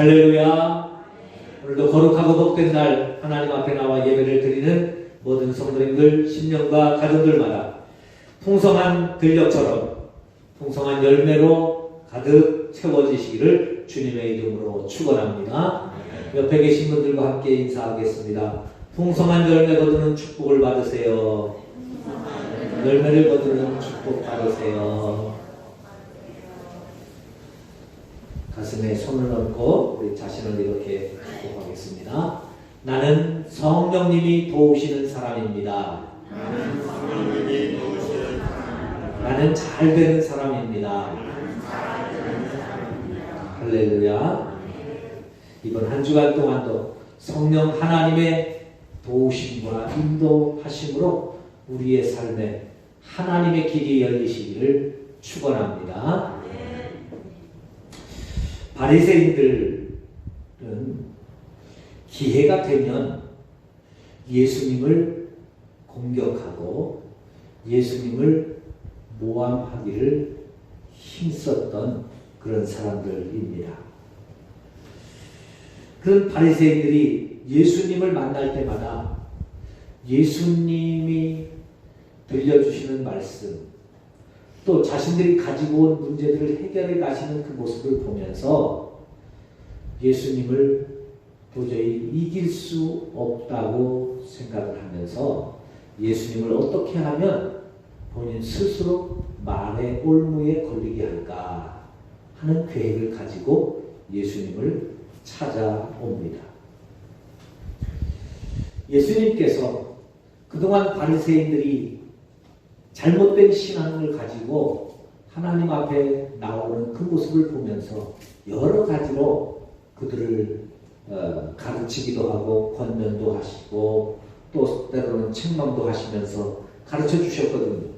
할렐루야. 오늘도 거룩하고 복된 날 하나님 앞에 나와 예배를 드리는 모든 성도님들, 심령과 가정들마다 풍성한 들녘처럼 풍성한 열매로 가득 채워지시기를 주님의 이름으로 축원합니다. 옆에 계신 분들과 함께 인사하겠습니다. 풍성한 열매 거두는 축복을 받으세요. 열매를 거두는 축복 받으세요. 가슴에 손을 얹고 우리 자신을 이렇게 축복하겠습니다. 나는 성령님이 도우시는 사람입니다. 나는 잘 되는 사람입니다. 할렐루야. 이번 한 주간 동안도 성령 하나님의 도우심과 인도하심으로 우리의 삶에 하나님의 길이 열리시기를 축원합니다. 바리새인들은 기회가 되면 예수님을 공격하고 예수님을 모함하기를 힘썼던 그런 사람들입니다. 그런 바리새인들이 예수님을 만날 때마다 예수님이 들려주시는 말씀, 또 자신들이 가지고 온 문제들을 해결해 가시는 그 모습을 보면서 예수님을 도저히 이길 수 없다고 생각을 하면서 예수님을 어떻게 하면 본인 스스로 말의 올무에 걸리게 할까 하는 계획을 가지고 예수님을 찾아옵니다. 예수님께서 그동안 바리새인들이 잘못된 신앙을 가지고 하나님 앞에 나오는 그 모습을 보면서 여러 가지로 그들을 가르치기도 하고 권면도 하시고 또 때로는 책망도 하시면서 가르쳐 주셨거든요.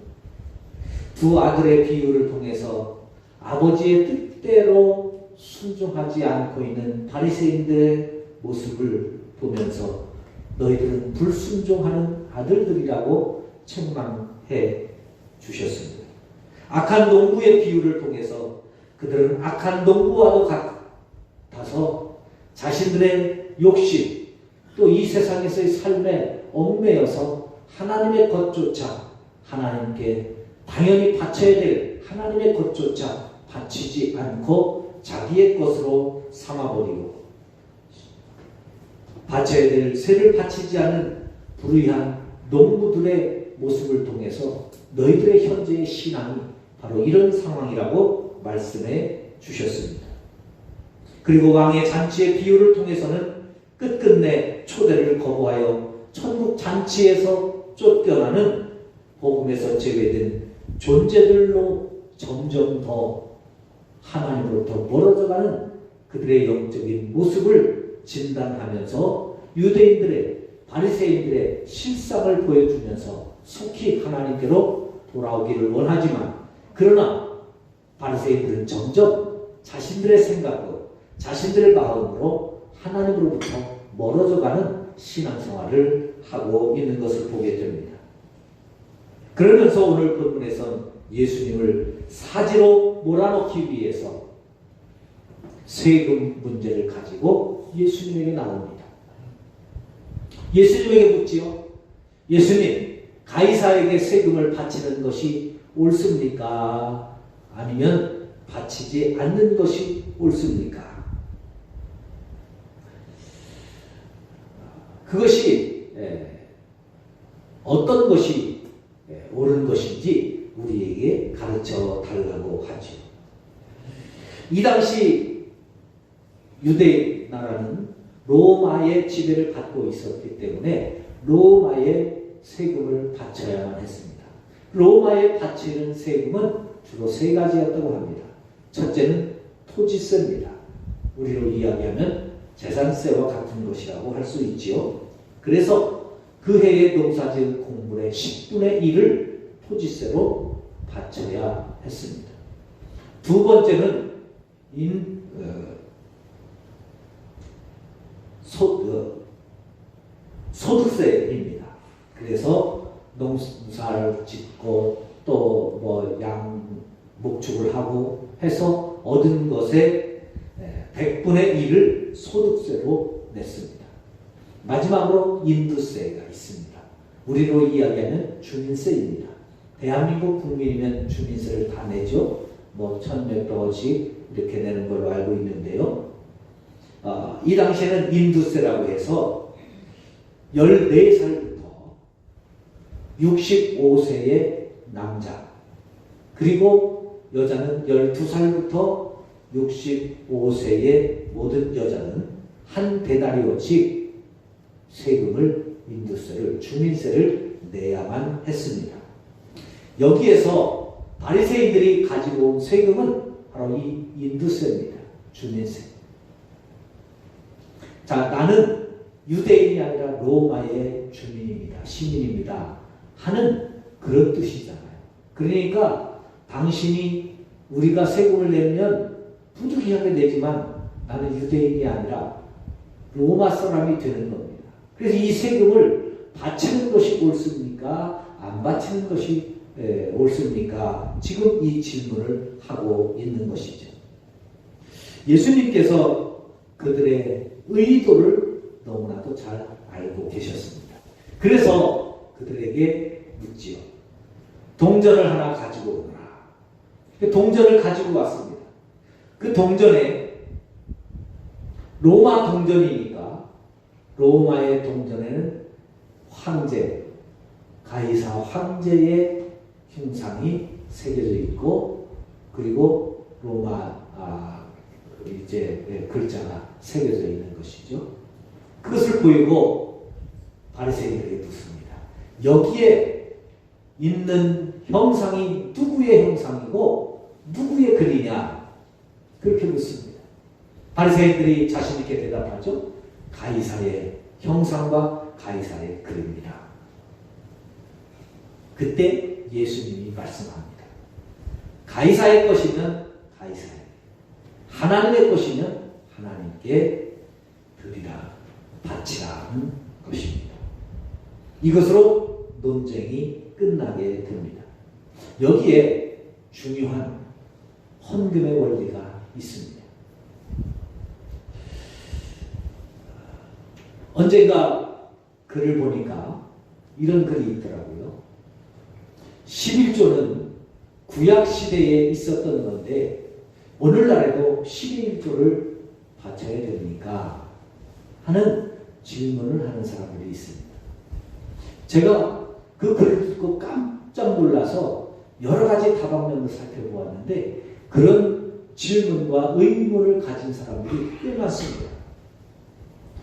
두 아들의 비유를 통해서 아버지의 뜻대로 순종하지 않고 있는 바리새인들의 모습을 보면서 너희들은 불순종하는 아들들이라고 책망해 주셨습니다. 악한 농부의 비유를 통해서 그들은 악한 농부와도 같아서 자신들의 욕심 또 이 세상에서의 삶에 얽매여서 하나님의 것조차 바쳐야 될 하나님의 것조차 바치지 않고 자기의 것으로 삼아버리고 바쳐야 될 새를 바치지 않은 불의한 농부들의 모습을 통해서 너희들의 현재의 신앙이 바로 이런 상황이라고 말씀해 주셨습니다. 그리고 왕의 잔치의 비유를 통해서는 끝끝내 초대를 거부하여 천국 잔치에서 쫓겨나는 복음에서 제외된 존재들로 점점 더 하나님으로부터 멀어져가는 그들의 영적인 모습을 진단하면서 유대인들의 바리새인들의 실상을 보여주면서 속히 하나님께로 돌아오기를 원하지만 그러나 바리새인들은 점점 자신들의 생각으로 자신들의 마음으로 하나님으로부터 멀어져가는 신앙생활을 하고 있는 것을 보게 됩니다. 그러면서 오늘 본문에선 예수님을 사지로 몰아넣기 위해서 세금 문제를 가지고 예수님에게 나옵니다. 예수님에게 묻지요. 예수님, 가이사에게 세금을 바치는 것이 옳습니까? 아니면 바치지 않는 것이 옳습니까? 그것이 어떤 것이 옳은 것인지 우리에게 가르쳐 달라고 하죠. 이 당시 유대 나라는 로마의 지배를 받고 있었기 때문에 로마의 세금을 바쳐야만 했습니다. 로마에 바치는 세금은 주로 세 가지였다고 합니다. 첫째는 토지세입니다. 우리로 이야기하면 재산세와 같은 것이라고 할 수 있지요. 그래서 그 해의 농사지은 곡물의 10분의 1을 토지세로 바쳐야 했습니다. 두 번째는 소득세입니다. 그래서 농사를 짓고 또 목축을 하고 해서 얻은 것에 100분의 1을 소득세로 냈습니다. 마지막으로 인두세가 있습니다. 우리로 이야기하면 주민세입니다. 대한민국 국민이면 주민세를 다 내죠. 뭐 1,100억 원씩 이렇게 내는 걸로 알고 있는데요. 이 당시에는 인두세라고 해서 14살부터 65세의 남자, 그리고 여자는 12살부터 65세의 모든 여자는 한 데나리온씩 세금을, 인두세를, 주민세를 내야만 했습니다. 여기에서 바리새인들이 가지고 온 세금은 바로 이 인두세입니다. 주민세. 자, 나는 유대인이 아니라 로마의 주민입니다. 시민입니다. 하는 그런 뜻이잖아요. 그러니까 당신이 우리가 세금을 내면 부득이하게 내지만 나는 유대인이 아니라 로마 사람이 되는 겁니다. 그래서 이 세금을 바치는 것이 옳습니까? 안 바치는 것이 옳습니까? 지금 이 질문을 하고 있는 것이죠. 예수님께서 그들의 의도를 너무나도 잘 알고 계셨습니다. 그래서 그들에게 묻지요. 동전을 하나 가지고 오너라. 그 동전을 가지고 왔습니다. 그 동전에 로마 동전이니까 로마의 동전에는 황제, 가이사 황제의 흉상이 새겨져 있고, 그리고 로마 글자가 새겨져 있는 것이죠. 그것을 보이고 바리새인들에게 묻습니다. 여기에 있는 형상이 누구의 형상이고 누구의 글이냐? 그렇게 묻습니다. 바리새인들이 자신 있게 대답하죠. 가이사의 형상과 가이사의 글입니다. 그때 예수님이 말씀합니다. 가이사의 것이면 가이사에게, 하나님의 것이면 하나님께 드리라, 바치라는 것입니다. 이것으로 논쟁이 끝나게 됩니다. 여기에 중요한 헌금의 원리가 있습니다. 언젠가 글을 보니까 이런 글이 있더라고요. 11조는 구약시대에 있었던 건데 오늘날에도 11조를 바쳐야 됩니까? 하는 질문을 하는 사람들이 있습니다. 제가 그 글을 듣고 깜짝 놀라서 여러 가지 다방면을 살펴보았는데 그런 질문과 의문을 가진 사람들이 꽤 많습니다.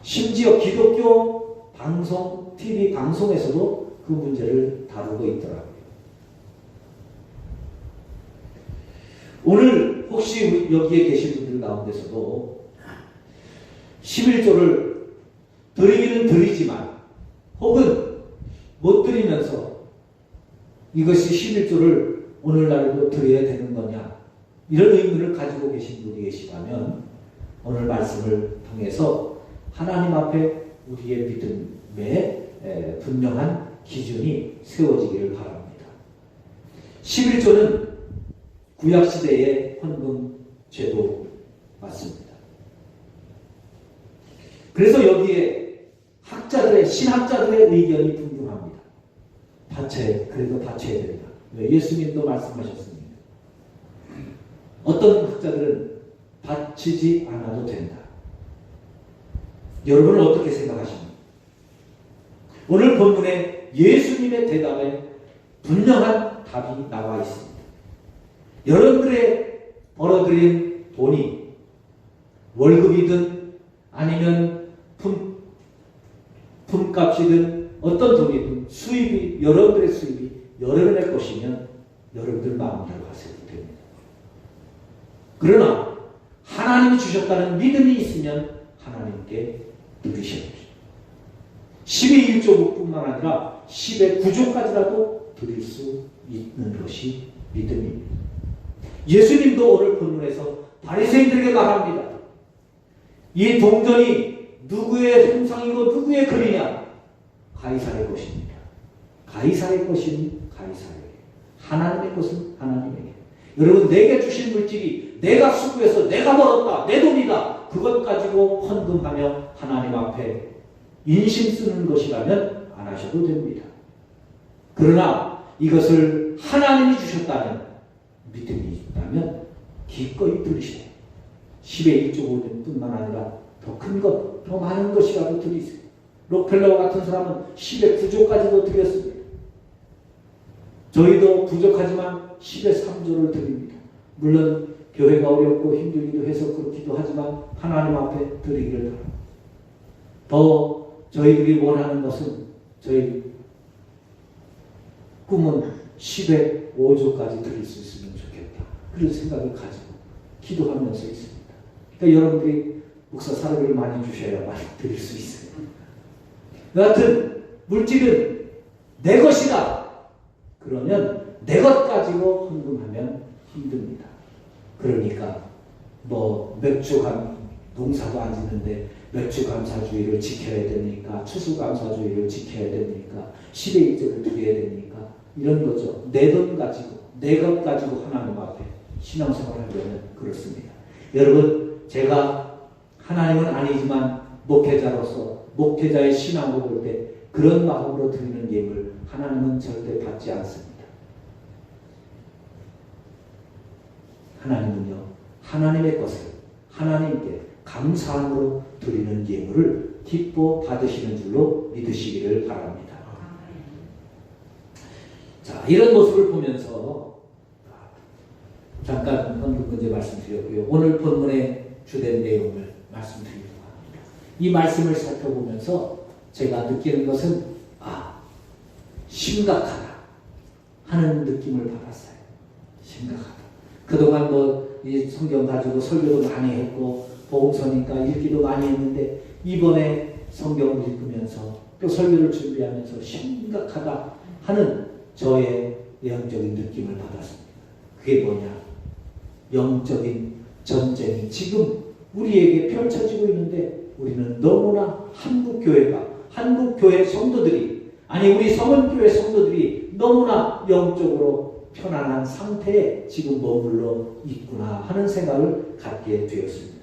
심지어 기독교 방송, TV 방송에서도 그 문제를 다루고 있더라고요. 오늘 혹시 여기에 계신 분들 가운데서도 11조를 드리기는 드리지만 혹은 못 드리면서 이것이 11조를 오늘날에도 드려야 되는 거냐, 이런 의문을 가지고 계신 분이 계시다면 오늘 말씀을 통해서 하나님 앞에 우리의 믿음에 분명한 기준이 세워지기를 바랍니다. 11조는 구약시대의 헌금 제도 맞습니다. 그래서 여기에 신학자들의 의견이 분분합니다. 그래도 바쳐야 된다. 예수님도 말씀하셨습니다. 어떤 학자들은 바치지 않아도 된다. 여러분은 어떻게 생각하십니까? 오늘 본문에 예수님의 대답에 분명한 답이 나와 있습니다. 여러분들의 벌어들인 돈이 월급이든 아니면 품값이든 어떤 돈이든 여러분들의 수입이 여러분의 것이면 여러분들 마음대로 하셔도 됩니다. 그러나 하나님이 주셨다는 믿음이 있으면 하나님께 드리셔야죠. 10의 1조뿐만 아니라 10의 9조까지라도 드릴 수 있는 것이 믿음입니다. 예수님도 오늘 본문에서 바리새인들에게 말합니다. 이 동전이 누구의 형상이고 누구의 글이냐? 가이사의 것입니다. 가이사의 것은 가이사에게, 하나님의 것은 하나님에게. 여러분, 내게 주신 물질이 내가 수고해서 내가 벌었다, 내 돈이다 그것 가지고 헌금하며 하나님 앞에 인심 쓰는 것이라면 안 하셔도 됩니다. 그러나 이것을 하나님이 주셨다면, 믿음이 있다면 기꺼이 드리시고 10의 1조 뿐만 아니라 더 큰 것, 더 많은 것이라도 드리세요. 록펠러와 같은 사람은 10의 9조까지도 드렸습니다. 저희도 부족하지만 10의 3조를 드립니다. 물론 교회가 어렵고 힘들기도 해서 그렇기도 하지만 하나님 앞에 드리기를 바랍니다. 더 저희들이 원하는 것은, 저희 꿈은 10의 5조까지 드릴 수 있으면 좋겠다, 그런 생각을 가지고 기도하면서 있습니다. 그러니까 여러분들이 목사 사료를 많이 주셔야 많이 드릴 수 있어요. 여하튼 물질은 내 것이다 그러면 내 것 가지고 헌금하면 힘듭니다. 그러니까 맥주 농사도 안 짓는데 맥주 감사주의를 지켜야 됩니까? 추수 감사주의를 지켜야 됩니까? 10의 1조를 드려야 됩니까? 이런 거죠. 내 돈 가지고, 내 것 가지고 하나님 앞에 신앙생활을 하려면 그렇습니다. 여러분, 제가 하나님은 아니지만 목회자로서 목회자의 신앙을 볼 때 그런 마음으로 드리는 예물 하나님은 절대 받지 않습니다. 하나님은요, 하나님의 것을 하나님께 감사함으로 드리는 예물을 기뻐 받으시는 줄로 믿으시기를 바랍니다. 자, 이런 모습을 보면서 잠깐 헌금 문제 말씀드렸고요. 오늘 본문의 주된 내용을 말씀드리려고 합니다. 이 말씀을 살펴보면서 제가 느끼는 것은 심각하다 하는 느낌을 받았어요. 심각하다. 그동안 이 성경 가지고 설교도 많이 했고 복음서니까 읽기도 많이 했는데 이번에 성경을 읽으면서 또 설교를 준비하면서 심각하다 하는 저의 영적인 느낌을 받았습니다. 그게 뭐냐? 영적인 전쟁이 지금 우리에게 펼쳐지고 있는데 우리는 너무나 한국교회 성도들이, 아니 우리 성은교회 성도들이 너무나 영적으로 편안한 상태에 지금 머물러 있구나 하는 생각을 갖게 되었습니다.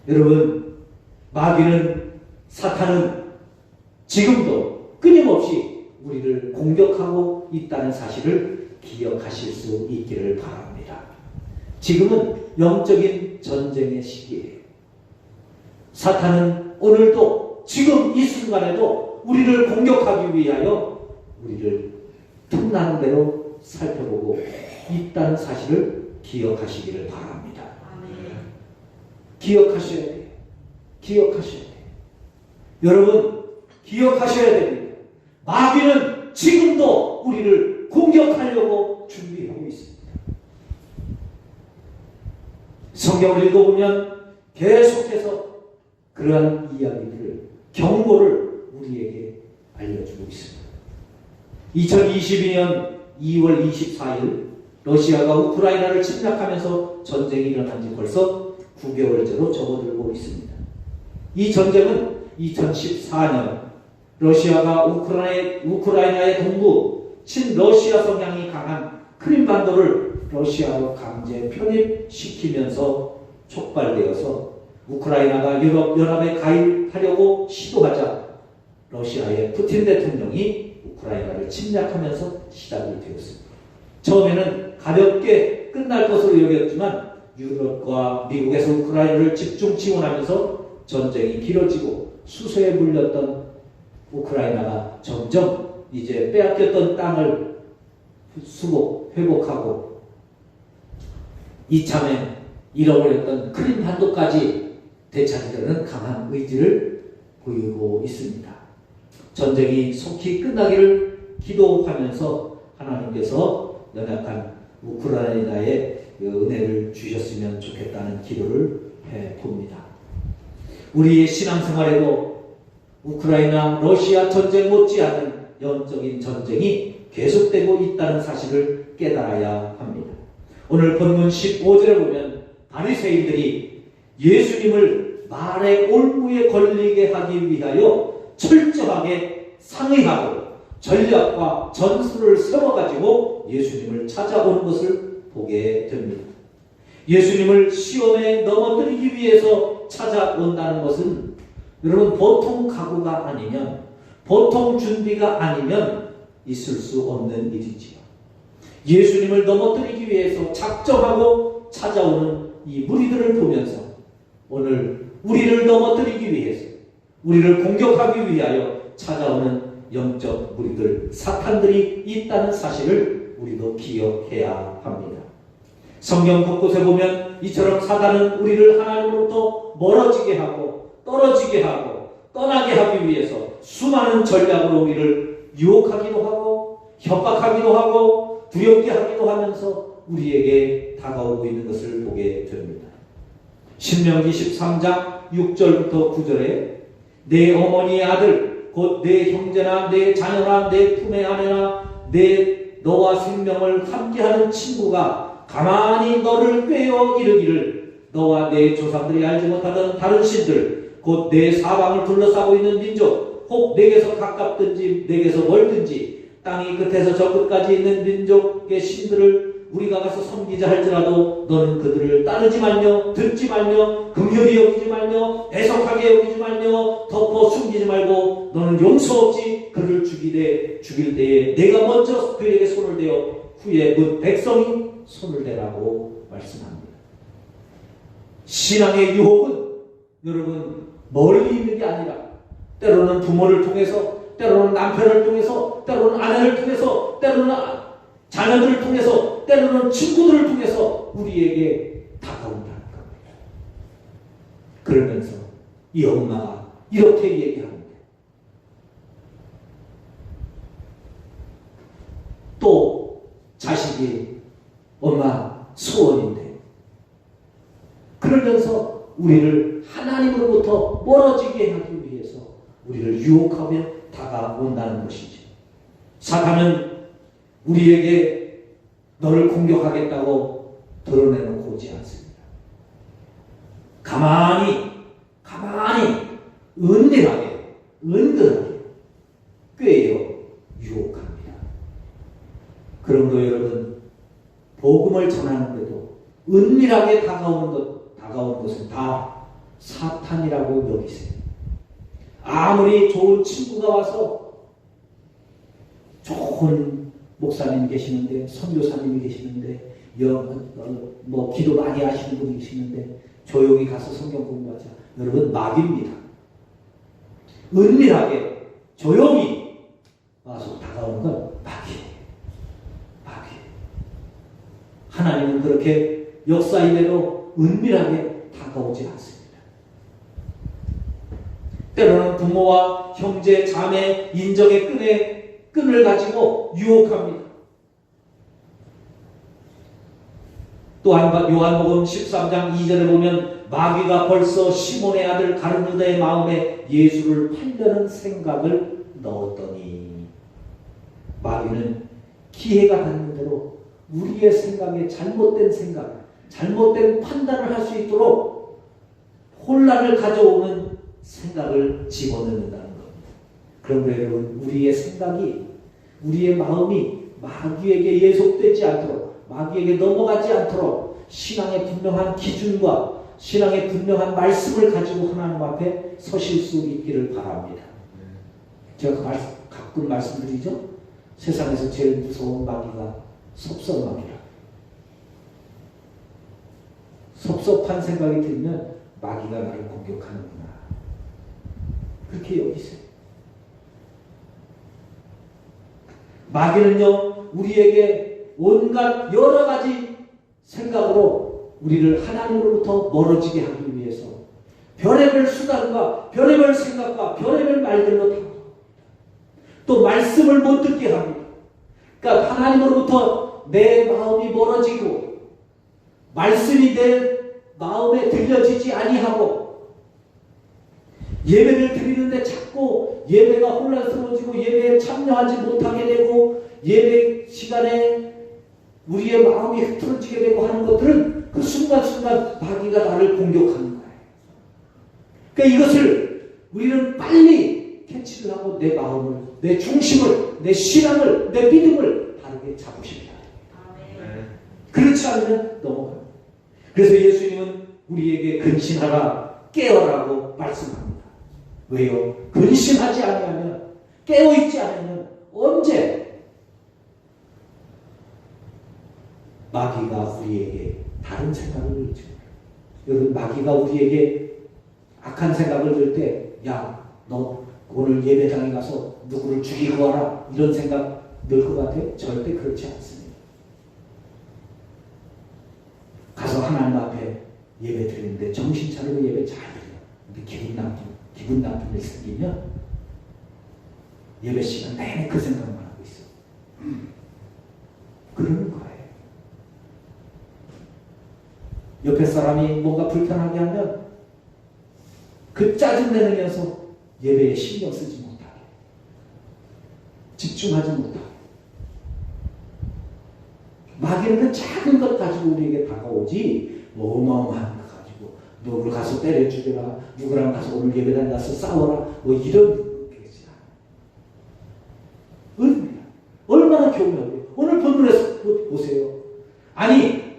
여러분, 마귀는, 사탄은 지금도 끊임없이 우리를 공격하고 있다는 사실을 기억하실 수 있기를 바랍니다. 지금은 영적인 전쟁의 시기예요. 사탄은 오늘도 지금 이 순간에도 우리를 공격하기 위하여 우리를 틈나는 대로 살펴보고 있다는 사실을 기억하시기를 바랍니다. 기억하셔야 돼요. 기억하셔야 돼요. 여러분, 기억하셔야 됩니다. 마귀는 지금도 우리를 공격하려고 준비하고 있습니다. 성경을 읽어보면 계속해서 그러한 이야기들을, 경고를 우리에게 알려주고 있습니다. 2022년 2월 24일 러시아가 우크라이나를 침략하면서 전쟁이 일어난 지 벌써 9개월째로 접어들고 있습니다. 이 전쟁은 2014년 러시아가 우크라이나의 동부 친러시아 성향이 강한 크림반도를 러시아로 강제 편입시키면서 촉발되어서 우크라이나가 유럽연합에 가입하려고 시도하자 러시아의 푸틴 대통령이 우크라이나를 침략하면서 시작이 되었습니다. 처음에는 가볍게 끝날 것으로 여겼지만 유럽과 미국에서 우크라이나를 집중 지원하면서 전쟁이 길어지고 수세에 물렸던 우크라이나가 점점 이제 빼앗겼던 땅을 회복하고 이참에 잃어버렸던 크림반도까지 되찾으려는 강한 의지를 보이고 있습니다. 전쟁이 속히 끝나기를 기도하면서 하나님께서 연약한 우크라이나에 은혜를 주셨으면 좋겠다는 기도를 해봅니다. 우리의 신앙생활에도 우크라이나, 러시아 전쟁 못지않은 영적인 전쟁이 계속되고 있다는 사실을 깨달아야 합니다. 오늘 본문 15절에 보면 바리새인들이 예수님을 말의 올무에 걸리게 하기 위하여 철저하게 상의하고 전략과 전술을 세워가지고 예수님을 찾아오는 것을 보게 됩니다. 예수님을 시험에 넘어뜨리기 위해서 찾아온다는 것은 여러분 보통 각오가 아니면, 보통 준비가 아니면 있을 수 없는 일이지요. 예수님을 넘어뜨리기 위해서 작정하고 찾아오는 이 무리들을 보면서 오늘 우리를 넘어뜨리기 위해서, 우리를 공격하기 위하여 찾아오는 영적 무리들, 사탄들이 있다는 사실을 우리도 기억해야 합니다. 성경 곳곳에 보면 이처럼 사단은 우리를 하나님으로부터 멀어지게 하고 떨어지게 하고 떠나게 하기 위해서 수많은 전략으로 우리를 유혹하기도 하고 협박하기도 하고 두렵게 하기도 하면서 우리에게 다가오고 있는 것을 보게 됩니다. 신명기 13장 6절부터 9절에 내 어머니의 아들 곧 내 형제나 내 자녀나 내 품의 아내나 너와 생명을 함께하는 친구가 가만히 너를 꾀어 이르기를 너와 내 조상들이 알지 못하던 다른 신들 곧 내 사방을 둘러싸고 있는 민족 혹 내게서 가깝든지 내게서 멀든지 땅이 끝에서 저 끝까지 있는 민족의 신들을 우리가 가서 섬기자 할지라도 너는 그들을 따르지 말며 듣지 말며 긍휼히 여기지 말며 애석하게 여기지 말며 덮어 숨기지 말고 너는 용서 없이 그를 죽일 때에 내가 먼저 그에게 손을 대어 후에 그 백성이 손을 대라고 말씀합니다. 신앙의 유혹은 여러분 멀리 있는 게 아니라 때로는 부모를 통해서, 때로는 남편을 통해서, 때로는 아내를 통해서, 때로는 자녀들을 통해서, 때로는 친구들을 통해서 우리에게 다가온다는 겁니다. 그러면서 이 엄마가 이렇게 얘기합니다. 또 자식이 엄마 소원인데, 그러면서 우리를 하나님으로부터 멀어지게 하기 위해서 우리를 유혹하며 다가온다는 것이지. 사탄은 우리에게 너를 공격하겠다고 드러내놓고 오지 않습니다. 가만히 은밀하게 은근하게 꾀어 유혹합니다. 그러므로 여러분 복음을 전하는데도 은밀하게 다가오는 것은 다 사탄이라고 여기세요. 아무리 좋은 친구가 와서 좋은 목사님이 계시는데, 선교사님이 계시는데, 기도 많이 하시는 분이 계시는데 조용히 가서 성경 공부하자. 여러분 마귀입니다. 은밀하게 조용히 와서 다가오는 건 마귀예요. 마귀. 하나님은 그렇게 역사 이래로 은밀하게 다가오지 않습니다. 때로는 부모와 형제, 자매, 인정의 끈을 가지고 유혹합니다. 또한 요한복음 13장 2절에 보면 마귀가 벌써 시몬의 아들 가룟 유다의 마음에 예수를 팔려는 생각을 넣었더니, 마귀는 기회가 닿는 대로 우리의 생각에 잘못된 생각, 잘못된 판단을 할 수 있도록 혼란을 가져오는 생각을 집어넣는다는 겁니다. 그런데 여러분, 우리의 생각이, 우리의 마음이 마귀에게 예속되지 않도록, 마귀에게 넘어가지 않도록 신앙의 분명한 기준과 신앙의 분명한 말씀을 가지고 하나님 앞에 서실 수 있기를 바랍니다. 제가 가끔 말씀드리죠. 세상에서 제일 무서운 마귀가 섭섭마귀라. 섭섭한 생각이 들면 마귀가 나를 공격하는구나. 그렇게 여기세요. 마귀는요, 우리에게 온갖 여러 가지 생각으로 우리를 하나님으로부터 멀어지게 하기 위해서 별의별 수단과 별의별 생각과 별의별 말들로 또 말씀을 못 듣게 합니다. 그러니까 하나님으로부터 내 마음이 멀어지고 말씀이 내 마음에 들려지지 아니하고 예배를 드리는데 자꾸 예배가 혼란스러워지고 예배에 참여하지 못하게 되고 예배 시간에 우리의 마음이 흐트러지게 되고 하는 것들은 그 순간순간 마귀가 나를 공격하는 거예요. 그러니까 이것을 우리는 빨리 캐치를 하고 내 마음을, 내 중심을, 내 신앙을, 내 믿음을 바르게 잡으셔야 합니다. 그렇지 않으면 넘어가요. 그래서 예수님은 우리에게 근신하라, 깨어라고 말씀합니다. 왜요? 근신하지 아니하면, 깨어있지 않으면 언제 마귀가 우리에게 다른 생각을 들죠. 여러분, 마귀가 우리에게 악한 생각을 들 때, 야, 너 오늘 예배당에 가서 누구를 죽이고 와라, 이런 생각 늘 것 같아요? 절대 그렇지 않습니다. 가서 하나님 앞에 예배 드리는데 정신 차리고 예배 잘 드려요. 근데 기분 나쁨이 생기면 예배 시간 내내 그 생각만 하고 있어. 그러는 거예요. 옆에 사람이 뭔가 불편하게 하면 그 짜증내는 녀석 예배에 신경 쓰지 못하게, 집중하지 못하게. 마귀는 그 작은 것 가지고 우리에게 다가오지, 뭐 어마어마한 것 가지고 누구를 가서 때려 죽여라, 누구랑 가서 오늘 예배당 가서 싸워라, 뭐 이런 거지 않아요. 얼마나 교묘해요. 오늘 본문에서 보세요. 아니,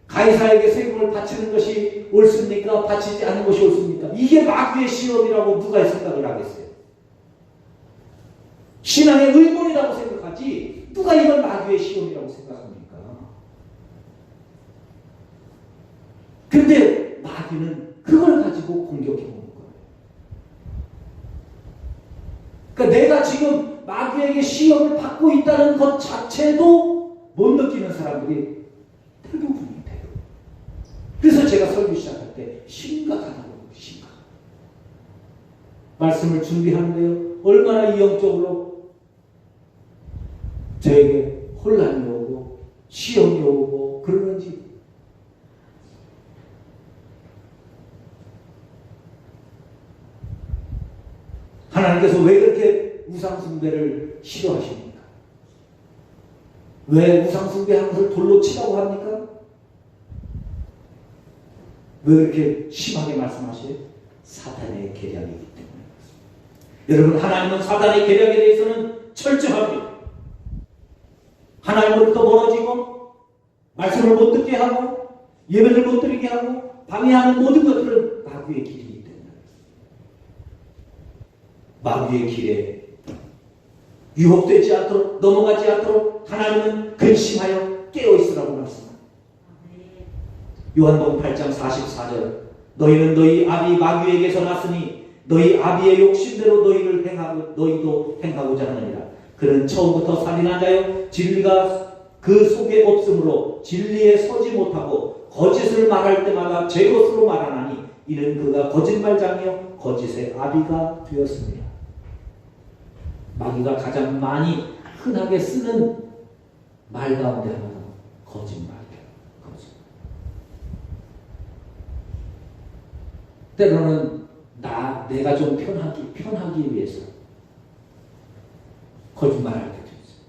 가이사에게 세금을 바치는 것이 옳습니까? 바치지 않는 것이 옳습니까? 이게 마귀의 시험이라고 누가 생각을 하겠어요? 신앙의 의문이라고 생각하지 누가 이걸 마귀의 시험이라고 생각합니까? 근데 마귀는 그걸 가지고 공격해 오는 거예요. 그러니까 내가 지금 마귀에게 시험을 받고 있다는 것 자체도 못 느끼는 사람들이 대부분이에요. 그래서 제가 설교 시작할 때 심각하다고 심각. 말씀을 준비하는데요, 얼마나 이형적으로 저에게 혼란이 오고 시험이 오고 그러는지. 하나님께서 왜 그렇게 우상숭배를 싫어하십니까? 왜 우상숭배하는 것을 돌로 치라고 합니까? 왜 그렇게 심하게 말씀하셔요? 사탄의 계략이기 때문에. 여러분, 하나님은 사탄의 계략에 대해서는 철저합니다. 하나님으로부터 멀어지고 말씀을 못 듣게 하고 예배를 못 드리게 하고 방해하는 모든 것들은 마귀의 길이기 때문에. 마귀의 길에 유혹되지 않도록, 넘어가지 않도록 하나님은 근심하여 깨어있으라고 말씀합니다. 요한복음 8장 44절, 너희는 너희 아비 마귀에게서 났으니 너희 아비의 욕심대로 너희도 행하고자 하느니라. 그는 처음부터 살인한 자요, 진리가 그 속에 없으므로 진리에 서지 못하고 거짓을 말할 때마다 제 것으로 말하나니 이는 그가 거짓말장이요 거짓의 아비가 되었습니다. 마귀가 가장 많이 흔하게 쓰는 말 가운데 하나는 거짓말이에요. 때로는 내가 좀 편하기 위해서 거짓말할 때도 있어요.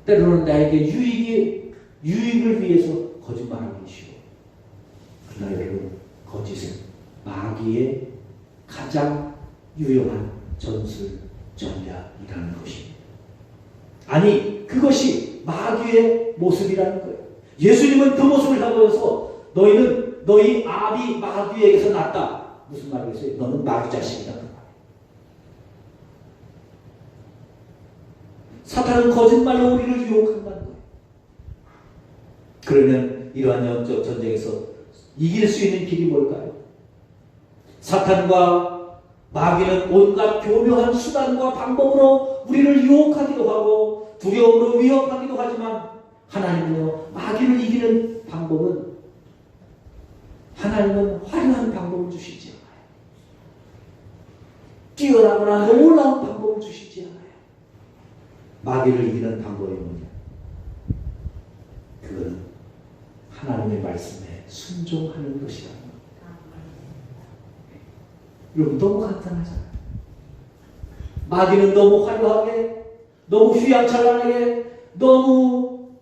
때로는 나에게 유익을 위해서 거짓말하기 쉬워. 그러나 여러분, 거짓은 마귀의 가장 유용한 전술 전략이라는 것입니다. 아니, 그것이 마귀의 모습이라는 거예요. 예수님은 그 모습을 하면서 너희는 너희 아비 마귀에게서 났다. 무슨 말이겠어요? 너는 마귀 자식이다. 사탄은 거짓말로 우리를 유혹한다는 거예요. 그러면 이러한 영적 전쟁에서 이길 수 있는 길이 뭘까요? 사탄과 마귀는 온갖 교묘한 수단과 방법으로 우리를 유혹하기도 하고 두려움으로 위협하기도 하지만 하나님은요, 마귀를 이기는 방법은, 하나님은 화려한 방법을 주시지 않아요. 뛰어나거나 놀라운 방법을 주시지 않아요. 마귀를 이기는 방법이 뭐냐? 그거는 하나님의 말씀에 순종하는 것이라는 겁니다. 여러분, 너무 간단하잖아요. 마귀는 너무 화려하게, 너무 휘황찬란하게, 너무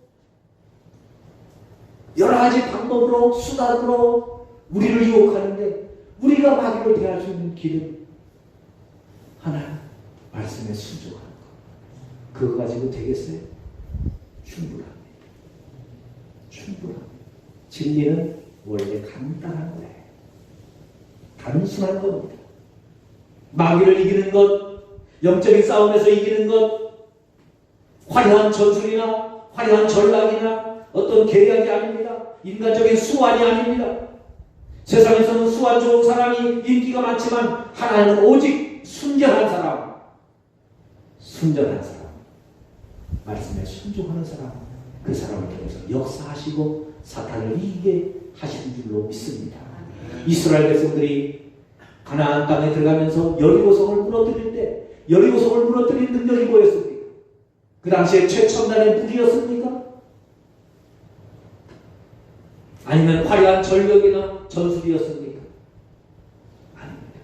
여러 가지 방법으로, 수단으로 우리를 유혹하는데, 우리가 마귀를 대할 수 있는 길은 하나님 말씀에 순종하는 것. 그거 가지고 되겠어요? 충분합니다. 충분합니다. 진리는 원래 간단한 거예요. 단순한 겁니다. 마귀를 이기는 것, 영적인 싸움에서 이기는 것, 화려한 전술이나 화려한 전략이나 어떤 계략이 아닙니다. 인간적인 수완이 아닙니다. 세상에서는 수완 좋은 사람이 인기가 많지만 하나님은 오직 순결한 사람, 순전한 사람, 말씀에 순종하는 사람, 그 사람을 통해서 역사하시고 사탄을 이기게 하시는 줄로 믿습니다. 이스라엘 백성들이 가나안 땅에 들어가면서 여리고성을 무너뜨릴 때 여리고성을 무너뜨린 능력이 뭐였습니까? 그 당시에 최첨단의 무기였습니까? 아니면 화려한 전력이나 전술이었습니까? 아닙니다.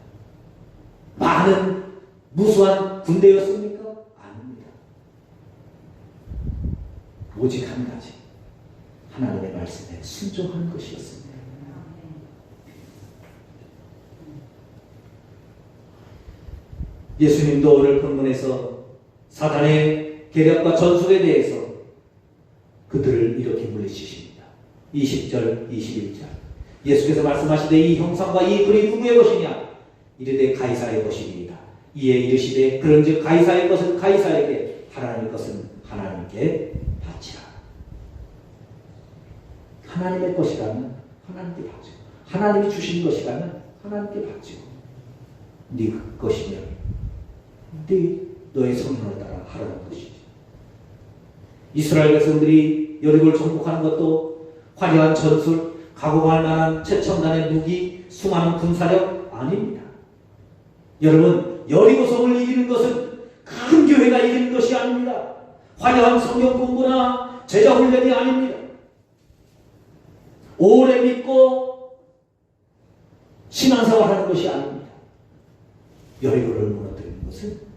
많은 무수한 군대였습니까? 아닙니다. 오직 한 가지, 하나님의 말씀에 순종하는 것이었습니다. 예수님도 오늘 본문에서 사탄의 계략과 전술에 대해서 그들을 이렇게 물리치십니다. 20절, 21절. 예수께서 말씀하시되 이 형상과 이 글이 누구의 것이냐? 이르되 가이사의 것이니이다. 이에 이르시되 그런즉 가이사의 것은 가이사에게, 하나님의 것은 하나님께 바치라. 하나님의 것이라면 하나님께 바치고, 하나님이 주신 것이라면 하나님께 바치고, 네 것이면 너의 성령을 따라 하라는 것이지. 이스라엘 백성들이 여리고를 정복하는 것도 화려한 전술, 각오할 만한 최첨단의 무기, 수많은 군사력 아닙니다. 여러분, 여리고성을 이기는 것은 큰 교회가 이기는 것이 아닙니다. 화려한 성경 공부나 제자 훈련이 아닙니다. 오래 믿고 신앙생활하는 것이 아닙니다. 여리고를 무너뜨리는 것은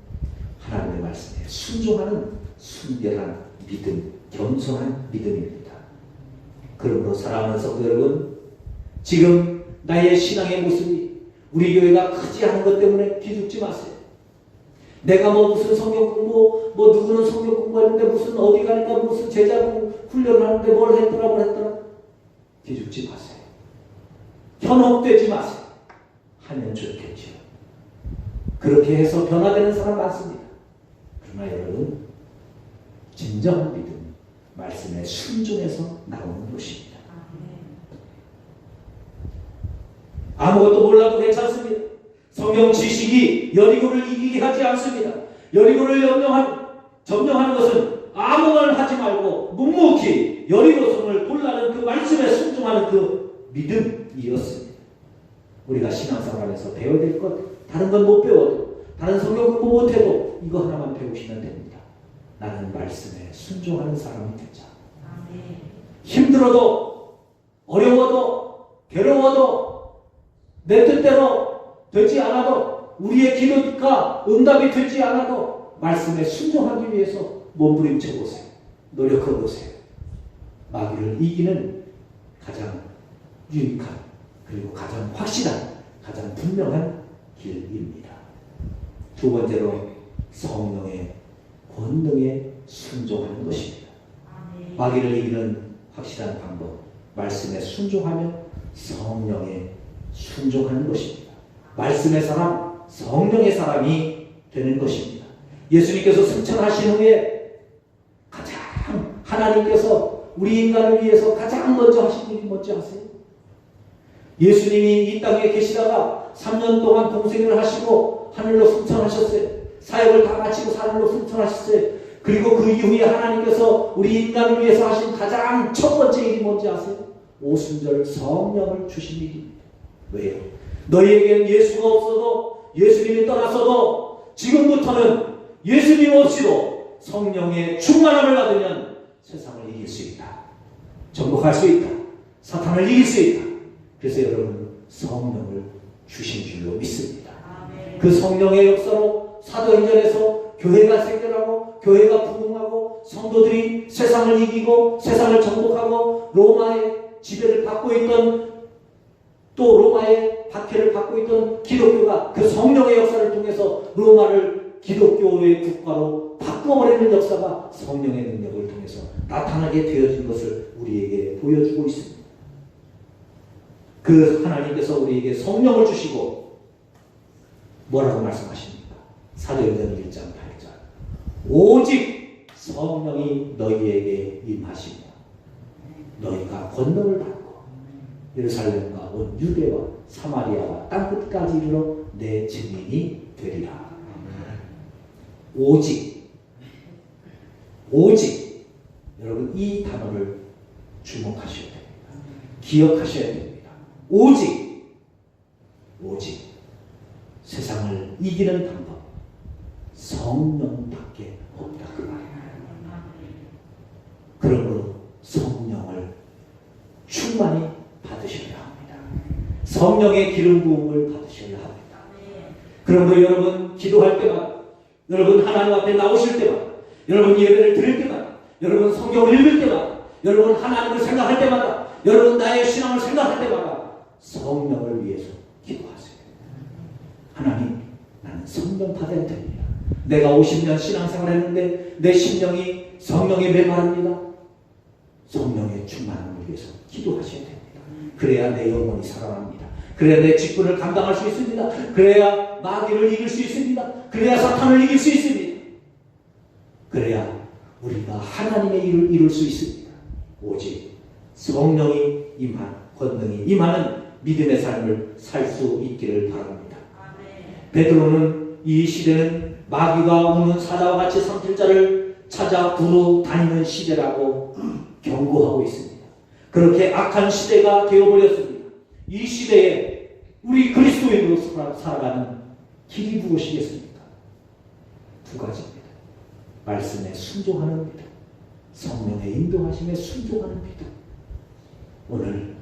하나님의 말씀에 순종하는 순결한 믿음, 겸손한 믿음입니다. 그러므로 사랑하는 성도 여러분, 지금 나의 신앙의 모습이 우리 교회가 크지 않은 것 때문에 기죽지 마세요. 내가 무슨 성경 공부, 누구는 성경 공부했는데 무슨 어디 가니까 무슨 제자고 훈련을 하는데 뭘 했더라. 기죽지 마세요. 현혹되지 마세요. 하면 좋겠죠. 그렇게 해서 변화되는 사람 많습니다. 그러나 여러분, 진정한 믿음, 말씀에 순종해서 나오는 것입니다. 아무것도 몰라도 괜찮습니다. 성경 지식이 여리고를 이기게 하지 않습니다. 여리고를 점령하는 것은 아무 말 하지 말고 묵묵히 여리고성을 돌라는 그 말씀에 순종하는 그 믿음이었습니다. 우리가 신앙생활에서 배워야 될 것, 다른 건 못 배워도, 다른 성경 공부 못해도 이거 하나만 배우시면 됩니다. 나는 말씀에 순종하는 사람이 되자. 힘들어도, 어려워도, 괴로워도, 내 뜻대로 되지 않아도, 우리의 기도가 응답이 되지 않아도 말씀에 순종하기 위해서 몸부림쳐 보세요. 노력해 보세요. 마귀를 이기는 가장 유익한, 그리고 가장 확실한, 가장 분명한 길입니다. 두 번째로 성령의 권능에 순종하는 것입니다. 마귀를 이기는 확실한 방법, 말씀에 순종하며 성령에 순종하는 것입니다. 말씀의 사람, 성령의 사람이 되는 것입니다. 예수님께서 승천하신 후에 가장 하나님께서 우리 인간을 위해서 가장 먼저 하신 일이 뭔지 아세요? 예수님이 이 땅에 계시다가 3년 동안 공생을 하시고 하늘로 승천하셨어요. 사역을 다 마치고 하늘로 승천하셨어요. 그리고 그 이후에 하나님께서 우리 인간을 위해서 하신 가장 첫 번째 일이 뭔지 아세요? 오순절 성령을 주신 일입니다. 왜요? 너희에겐 예수가 없어도, 예수님이 떠났어도 지금부터는 예수님 없이도 성령의 충만함을 받으면 세상을 이길 수 있다. 정복할 수 있다. 사탄을 이길 수 있다. 그래서 여러분, 성령을 주신 줄로 믿습니다. 그 성령의 역사로 사도행전에서 교회가 생겨나고, 교회가 부흥하고, 성도들이 세상을 이기고 세상을 정복하고, 로마의 지배를 받고 있던, 또 로마의 박해를 받고 있던 기독교가 그 성령의 역사를 통해서 로마를 기독교의 국가로 바꿔버리는 역사가 성령의 능력을 통해서 나타나게 되어진 것을 우리에게 보여주고 있습니다. 그 하나님께서 우리에게 성령을 주시고 뭐라고 말씀하십니까? 사도행전 1장 8절. 오직 성령이 너희에게 임하시며 너희가 권능을 받고 예루살렘과 온 유대와 사마리아와 땅끝까지 이르러 내 증인이 되리라. 오직 여러분 이 단어를 주목하셔야 됩니다. 기억하셔야 됩니다. 오직 세상을 이기는 방법 성령밖에 없다 그 말이에요. 그러므로 성령을 충만히 받으셔야 합니다. 성령의 기름 부음을 받으셔야 합니다. 그러므로 여러분 기도할 때마다, 여러분 하나님 앞에 나오실 때마다, 여러분 예배를 드릴 때마다, 여러분 성경을 읽을 때마다, 여러분 하나님을 생각할 때마다, 여러분 나의 신앙을 생각할 때마다 성령을 위해서 기도하세요. 하나님, 나는 성령 받아야 됩니다. 내가 50년 신앙생활 했는데 내 심령이 성령에 메마릅니다. 성령의 충만함을 위해서 기도하셔야 됩니다. 그래야 내 영혼이 살아납니다. 그래야 내 직분을 감당할 수 있습니다. 그래야 마귀를 이길 수 있습니다. 그래야 사탄을 이길 수 있습니다. 그래야 우리가 하나님의 일을 이룰 수 있습니다. 오직 성령이 임한, 권능이 임하는 믿음의 삶을 살 수 있기를 바랍니다. 베드로는 이 시대는 마귀가 우는 사자와 같이 선질자를 찾아 부르 다니는 시대라고 경고하고 있습니다. 그렇게 악한 시대가 되어버렸습니다. 이 시대에 우리 그리스도인으로 살아가는 길이 무엇이겠습니까? 두 가지입니다. 말씀에 순종하는 믿음, 성령의 인도하심에 순종하는 믿음. 오늘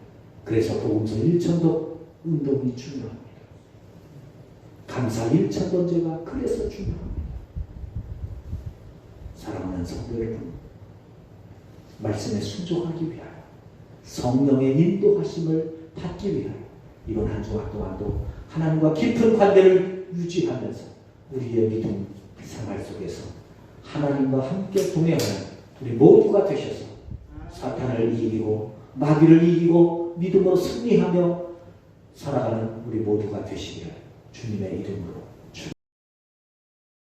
그래서 복음서 1천도 운동이 중요합니다. 감사 1천 번제가 그래서 중요합니다. 사랑하는 성도 여러분, 말씀에 순종하기 위하여 성령의 인도하심을 받기 위하여 이번 한 주간 동안도 하나님과 깊은 관계를 유지하면서 우리의 믿음 생활 속에서 하나님과 함께 동행하는 우리 모두가 되셔서 사탄을 이기고 마귀를 이기고 믿음으로 승리하며 살아가는 우리 모두가 되시기를 주님의 이름으로